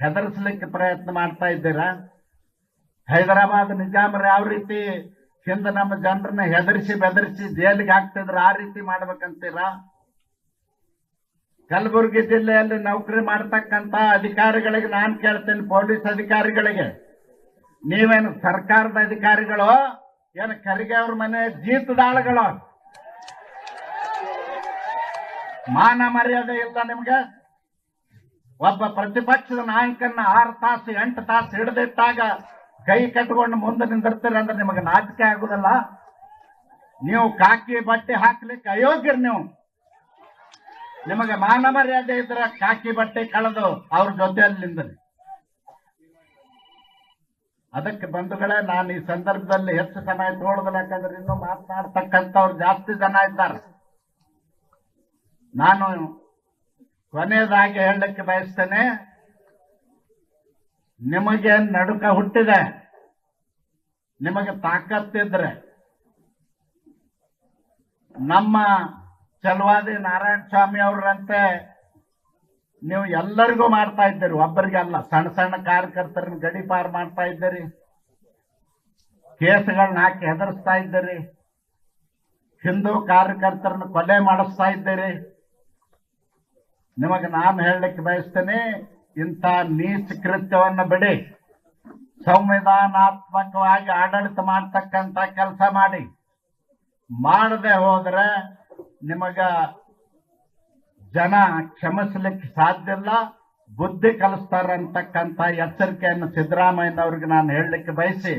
ಹೆದರಿಸಲಿಕ್ಕೆ ಪ್ರಯತ್ನ ಮಾಡ್ತಾ ಇದ್ದೀರಾ? ಹೈದರಾಬಾದ್ ನಿಜಾಮರು ಯಾವ ರೀತಿ ಹಿಂದೆ ನಮ್ಮ ಜನರನ್ನ ಹೆದರಿಸಿ ಬೆದರಿಸಿ ಜೈಲಿಗೆ ಹಾಕ್ತಿದ್ರ ಆ ರೀತಿ ಮಾಡ್ಬೇಕಂತೀರಾ? ಕಲಬುರಗಿ ಜಿಲ್ಲೆಯಲ್ಲಿ ನೌಕರಿ ಮಾಡ್ತಕ್ಕಂತ ಅಧಿಕಾರಿಗಳಿಗೆ ನಾನು ಕೇಳ್ತೇನೆ, ಪೊಲೀಸ್ ಅಧಿಕಾರಿಗಳಿಗೆ, ನೀವೇನು ಸರ್ಕಾರದ ಅಧಿಕಾರಿಗಳು ಏನು ಖರ್ಗೆ ಅವ್ರ ಮನೆ ಜೀತದಾಳುಗಳು? ಮಾನ ಮರ್ಯಾದೆ ಇಲ್ಲ ನಿಮ್ಗೆ? ಒಬ್ಬ ಪ್ರತಿಪಕ್ಷದ ನಾಯಕನ್ನ 6 ತಾಸು 8 ತಾಸು ಹಿಡಿದಿಟ್ಟಾಗ ಕೈ ಕಟ್ಕೊಂಡು ಮುಂದೆ ನಿಂದಿರ್ತೀರ ಅಂದ್ರೆ ನಿಮಗೆ ನಾಚಿಕೆ ಆಗುದಲ್ಲ? ನೀವು ಕಾಕಿ ಬಟ್ಟೆ ಹಾಕ್ಲಿಕ್ಕೆ ಅಯೋಗ್ಯರು ನೀವು. ನಿಮಗೆ ಮಾನ ಮರ್ಯಾದೆ ಇದ್ರೆ ಕಾಕಿ ಬಟ್ಟೆ ಕಳೆದು ಅವ್ರ ಜೊತೆಯಲ್ಲಿ ನಿಂದ್ರಿ. ಅದಕ್ಕೆ ಬಂಧುಗಳೇ, ನಾನು ಈ ಸಂದರ್ಭದಲ್ಲಿ ಹೆಚ್ಚು ಸಮಯ ತಗೊಳ್ಳೋದಿಲ್ಲ, ಯಾಕಂದ್ರೆ ಇನ್ನೂ ಮಾತನಾಡ್ತಕ್ಕಂಥವ್ರು ಜಾಸ್ತಿ ಜನ ಇದ್ದಾರೆ. ನಾನು ಕೊನೆಯದಾಗಿ ಹೇಳಲಿಕ್ಕೆ ಬಯಸ್ತೇನೆ, ನಿಮಗೆ ನಡುಕ ಹುಟ್ಟಿದೆ, ನಿಮಗೆ ತಾಕತ್ತಿದ್ರೆ ನಮ್ಮ ಚಲವಾದಿ ನಾರಾಯಣ ಸ್ವಾಮಿ ಅವರಂತೆ ನೀವು ಎಲ್ಲರಿಗೂ ಮಾಡ್ತಾ ಇದ್ದೀರಿ, ಒಬ್ಬರಿಗಲ್ಲ. ಸಣ್ಣ ಸಣ್ಣ ಕಾರ್ಯಕರ್ತರನ್ನ ಗಡಿಪಾರು ಮಾಡ್ತಾ ಇದ್ದೀರಿ, ಕೇಸ್ಗಳನ್ನ ಹಾಕಿ ಹೆದರಿಸ್ತಾ ಇದ್ದೀರಿ, ಹಿಂದೂ ಕಾರ್ಯಕರ್ತರನ್ನ ಕೊಲೆ ಮಾಡಿಸ್ತಾ ಇದ್ದೀರಿ. ನಿಮಗೆ ನಾನು ಹೇಳಲಿಕ್ಕೆ ಬಯಸ್ತೇನೆ, ಇಂಥ ನೀಚ ಕೃತ್ಯವನ್ನು ಬಿಡಿ, ಸಂವಿಧಾನಾತ್ಮಕವಾಗಿ ಆಡಳಿತ ಮಾಡ್ತಕ್ಕಂಥ ಕೆಲಸ ಮಾಡಿ. ಮಾಡದೆ ಹೋದ್ರೆ ನಿಮಗ ಜನ ಕ್ಷಮಿಸಲಿಕ್ಕೆ ಸಾಧ್ಯ ಇಲ್ಲ, ಬುದ್ಧಿ ಕಲಿಸ್ತಾರಂತಕ್ಕಂಥ ಎಚ್ಚರಿಕೆಯನ್ನು ಸಿದ್ದರಾಮಯ್ಯನವ್ರಿಗೆ ನಾನು ಹೇಳಲಿಕ್ಕೆ ಬಯಸಿ